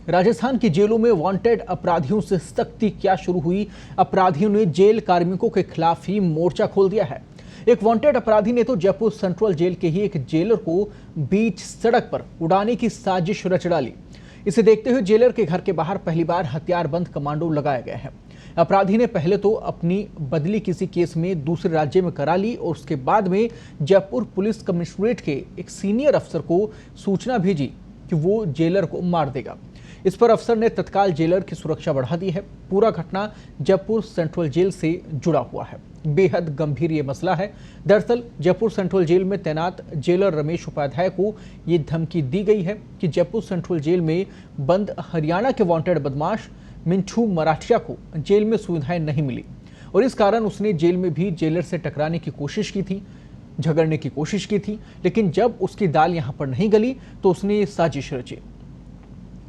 राजस्थान की जेलों में वांटेड अपराधियों से सख्ती क्या शुरू हुई। अपराधियों ने जेल कार्मिकों के खिलाफ ही मोर्चा खोल दिया है। एक वांटेड अपराधी ने तो जयपुर सेंट्रल जेल के ही एक जेलर को बीच सड़क पर उड़ाने की साजिश रच डाली। इसे देखते हुए जेलर के घर के बाहर पहली बार हथियारबंद कमांडो लगाए गए हैं। अपराधी ने पहले तो अपनी बदली किसी केस में दूसरे राज्य में करा ली और उसके बाद में जयपुर पुलिस कमिश्नरेट के एक सीनियर अफसर को सूचना भेजी कि वो जेलर को मार देगा। इस पर अफसर ने तत्काल जेलर की सुरक्षा बढ़ा दी है। पूरा घटना जयपुर सेंट्रल जेल से जुड़ा हुआ है। बेहद गंभीर ये मसला है। दरअसल जयपुर सेंट्रल जेल में तैनात जेलर रमेश उपाध्याय को ये धमकी दी गई है कि जयपुर सेंट्रल जेल में बंद हरियाणा के वांटेड बदमाश मिंटू मराठिया को जेल में सुविधाएं नहीं मिली और इस कारण उसने जेल में भी जेलर से टकराने की कोशिश की थी, झगड़ने की कोशिश की थी, लेकिन जब उसकी दाल यहां पर नहीं गली तो उसने ये साजिश रची।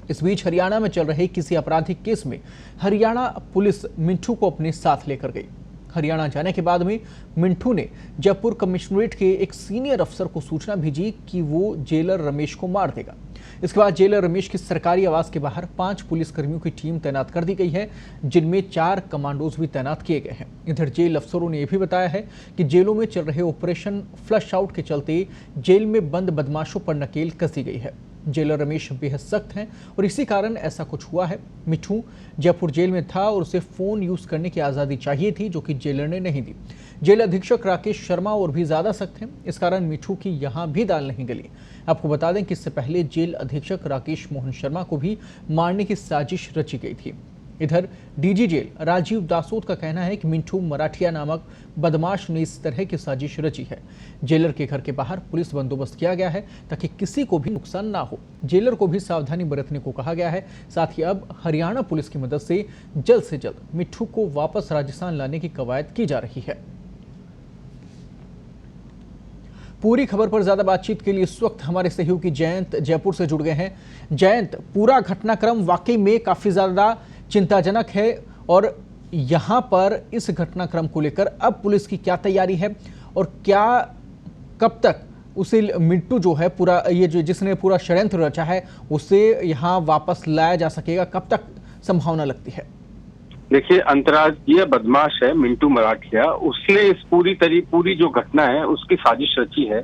इस बीच हरियाणा में चल रहे किसी आपराधिक केस में हरियाणा पुलिस मिंटू को अपने साथ लेकर गई। हरियाणा जाने के बाद में मिंटू ने जयपुर कमिश्नरेट के एक सीनियर अफसर को सूचना भेजी कि वो जेलर रमेश को मार देगा। इसके बाद जेलर रमेश की सरकारी आवास के बाहर 5 पुलिसकर्मियों की टीम तैनात कर दी गई है, जिनमें 4 कमांडोज भी तैनात किए गए हैं। इधर जेल अफसरों ने यह भी बताया है कि जेलों में चल रहे ऑपरेशन फ्लश आउट के चलते जेल में बंद बदमाशों पर नकेल कसी गई है। जेलर रमेश बेहद सख्त हैं और इसी कारण ऐसा कुछ हुआ है। मिठू जयपुर जेल में था और उसे फोन यूज करने की आज़ादी चाहिए थी, जो कि जेलर ने नहीं दी। जेल अधीक्षक राकेश शर्मा और भी ज्यादा सख्त हैं, इस कारण मिठू की यहां भी दाल नहीं गली। आपको बता दें कि इससे पहले जेल अधीक्षक राकेश मोहन शर्मा को भी मारने की साजिश रची गई थी। इधर डीजी जेल राजीव दासोद का कहना है कि मिंटू मराठिया नामक बदमाश ने इस तरह की साजिश रची है। जेलर के घर के बाहर पुलिस बंदोबस्त किया गया है ताकि किसी को भी नुकसान ना हो। जेलर को भी सावधानी बरतने को कहा गया है। साथ ही अब हरियाणा पुलिस की मदद से जल्द मिट्ठू को वापस राजस्थान लाने की कवायद की जा रही है। पूरी खबर पर ज्यादा बातचीत के लिए इस वक्त हमारे सहयोगी जयंत जयपुर से जुड़ गए हैं। जयंत, पूरा घटनाक्रम वाकई में काफी ज्यादा चिंताजनक है और यहां पर इस घटनाक्रम को लेकर अब पुलिस की क्या तैयारी है और क्या कब तक उसे मिट्टू जो है पूरा ये जो जिसने पूरा षड्यंत्र रचा है उसे यहां वापस लाया जा सकेगा, कब तक संभावना लगती है? देखिए, अंतर्राज्यीय बदमाश है मिंटू मराठिया। उसने इस पूरी जो घटना है उसकी साजिश रची है।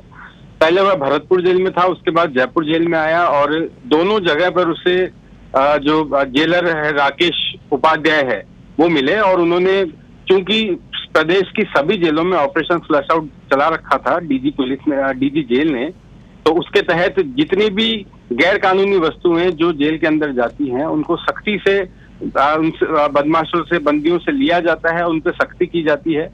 पहले वह भरतपुर जेल में था, उसके बाद जयपुर जेल में आया और दोनों जगह पर उसे जो जेलर है राकेश उपाध्याय है वो मिले और उन्होंने, चूंकि प्रदेश की सभी जेलों में ऑपरेशन फ्लश आउट चला रखा था डीजी जेल ने, तो उसके तहत जितनी भी गैर कानूनी वस्तुएं जो जेल के अंदर जाती हैं उनको सख्ती से बदमाशों से, बंदियों से लिया जाता है, उन पर सख्ती की जाती है।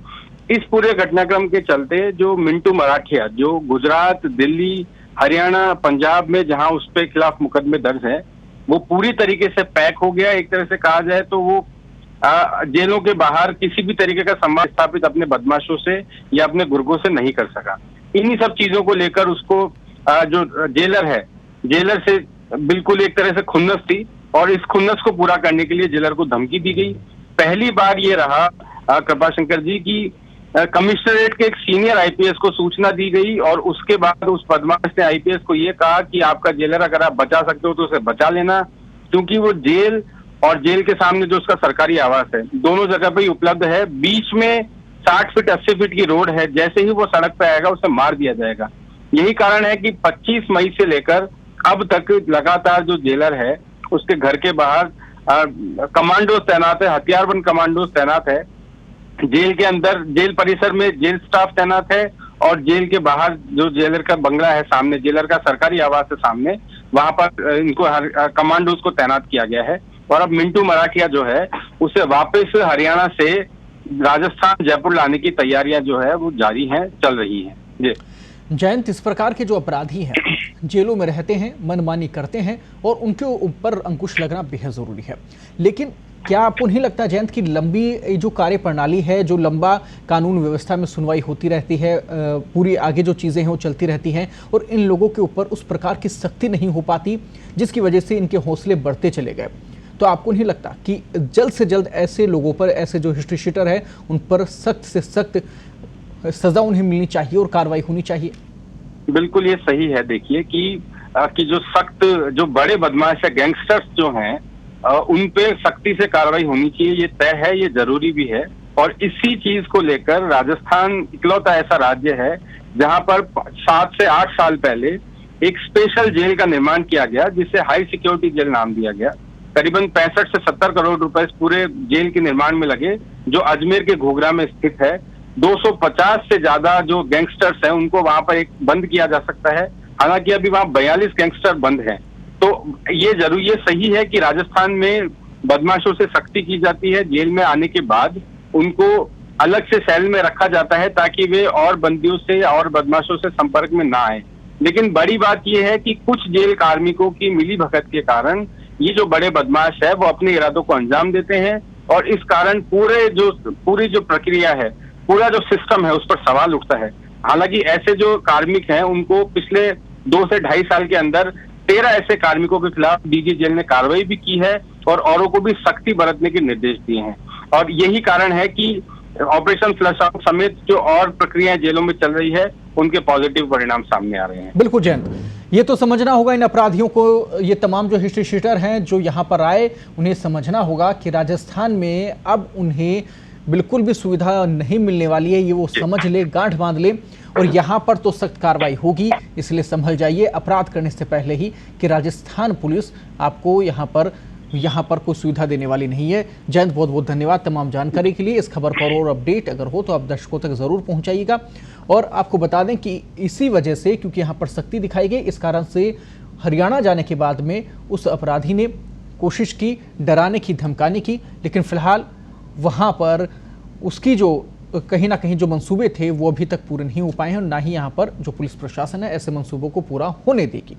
इस पूरे घटनाक्रम के चलते जो मिंटू मराठिया जो गुजरात, दिल्ली, हरियाणा, पंजाब में जहां उस पे खिलाफ मुकदमे दर्ज है वो पूरी तरीके से पैक हो गया। एक तरह से कहा जाए तो वो जेलों के बाहर किसी भी तरीके का संवाद स्थापित अपने बदमाशों से या अपने गुर्गों से नहीं कर सका। इन्हीं सब चीजों को लेकर उसको जो जेलर है, जेलर से बिल्कुल एक तरह से खुन्नस थी और इस खुन्नस को पूरा करने के लिए जेलर को धमकी दी गई। पहली बार ये रहा कृपाशंकर जी की कमिश्नरेट के एक सीनियर आईपीएस को सूचना दी गई और उसके बाद उस बदमाश ने आईपीएस को ये कहा कि आपका जेलर अगर आप बचा सकते हो तो उसे बचा लेना, क्योंकि वो जेल और जेल के सामने जो उसका सरकारी आवास है दोनों जगह पे ही उपलब्ध है। बीच में 60 फीट 80 फीट की रोड है, जैसे ही वो सड़क पे आएगा उसे मार दिया जाएगा। यही कारण है कि 25 मई से लेकर अब तक लगातार जो जेलर है उसके घर के बाहर कमांडो तैनात है, हथियारबंद कमांडो तैनात है। जेल के अंदर, जेल परिसर में जेल स्टाफ तैनात है और जेल के बाहर जो जेलर का बंगला है सामने, जेलर का सरकारी आवास है सामने, वहां पर इनको कमांडोज को तैनात किया गया है। और अब मिंटू मराठिया जो है उसे वापस हरियाणा से राजस्थान जयपुर लाने की तैयारियां जो है वो जारी हैं, चल रही हैं। जी जयंत, इस प्रकार के जो अपराधी हैं जेलों में रहते हैं, मनमानी करते हैं और उनके ऊपर अंकुश लगना बेहद जरूरी है, लेकिन क्या आपको नहीं लगता जयंत की लंबी जो कार्य प्रणाली है, जो लंबा कानून व्यवस्था में सुनवाई होती रहती है, पूरी आगे जो चीज़ें हैं वो चलती रहती हैं और इन लोगों के ऊपर उस प्रकार की सख्ती नहीं हो पाती जिसकी वजह से इनके हौसले बढ़ते चले गए, तो आपको नहीं लगता कि जल्द से जल्द ऐसे लोगों पर, ऐसे जो हिस्ट्री शीटर है उन पर सख्त से सख्त सजा उन्हें मिलनी चाहिए और कार्रवाई होनी चाहिए? बिल्कुल ये सही है। देखिए कि कि जो सख्त, जो बड़े बदमाश है, गैंगस्टर्स जो हैं, उन पे सख्ती से कार्रवाई होनी चाहिए। ये तय है, ये जरूरी भी है। और इसी चीज को लेकर राजस्थान इकलौता ऐसा राज्य है जहां पर 7 से 8 साल पहले एक स्पेशल जेल का निर्माण किया गया, जिसे हाई सिक्योरिटी जेल नाम दिया गया। करीबन 65 से 70 करोड़ रुपए इस पूरे जेल के निर्माण में लगे, जो अजमेर के घोघरा में स्थित है। 250 से ज्यादा जो गैंगस्टर्स हैं उनको वहां पर एक बंद किया जा सकता है। हालांकि अभी वहां 42 गैंगस्टर बंद हैं। तो ये सही है कि राजस्थान में बदमाशों से सख्ती की जाती है। जेल में आने के बाद उनको अलग से सेल में रखा जाता है ताकि वे और बंदियों से और बदमाशों से संपर्क में ना आए। लेकिन बड़ी बात यह है कि कुछ जेल कार्मिकों की मिलीभगत के कारण ये जो बड़े बदमाश है वो अपने इरादों को अंजाम देते हैं, और इस कारण पूरी जो प्रक्रिया है, पूरा जो सिस्टम है, उस पर सवाल उठता है। हालांकि ऐसे जो कार्मिक हैं उनको पिछले 2 से 2.5 साल के अंदर 13 ऐसे कार्मिकों के खिलाफ डीजी जेल ने कार्रवाई भी की है और औरों को भी सख्ती बरतने के निर्देश दिए हैं। और यही कारण है कि ऑपरेशन फ्लश आउट समेत जो और प्रक्रियाएं जेलों में चल रही है, उनके पॉजिटिव परिणाम सामने आ रहे हैं। बिल्कुल जयंत, ये तो समझना होगा इन अपराधियों को, ये तमाम जो हिस्ट्री शीटर हैं जो यहाँ पर आए, उन्हें समझना होगा कि राजस्थान में अब उन्हें बिल्कुल भी सुविधा नहीं मिलने वाली है। ये वो समझ ले, गांठ बांध ले, और यहाँ पर तो सख्त कार्रवाई होगी। इसलिए संभल जाइए अपराध करने से पहले ही कि राजस्थान पुलिस आपको यहाँ पर कोई सुविधा देने वाली नहीं है। जयंत, बहुत बहुत धन्यवाद तमाम जानकारी के लिए। इस खबर पर और अपडेट अगर हो तो आप दर्शकों तक जरूर पहुंचाइएगा। और आपको बता दें कि इसी वजह से, क्योंकि यहाँ पर सख्ती दिखाई गई, इस कारण से हरियाणा जाने के बाद में उस अपराधी ने कोशिश की डराने की, धमकाने की, लेकिन फिलहाल वहाँ पर उसकी जो कहीं ना कहीं जो मंसूबे थे वो अभी तक पूरे नहीं हो पाए हैं, और ना ही यहाँ पर जो पुलिस प्रशासन है ऐसे मंसूबों को पूरा होने देगी।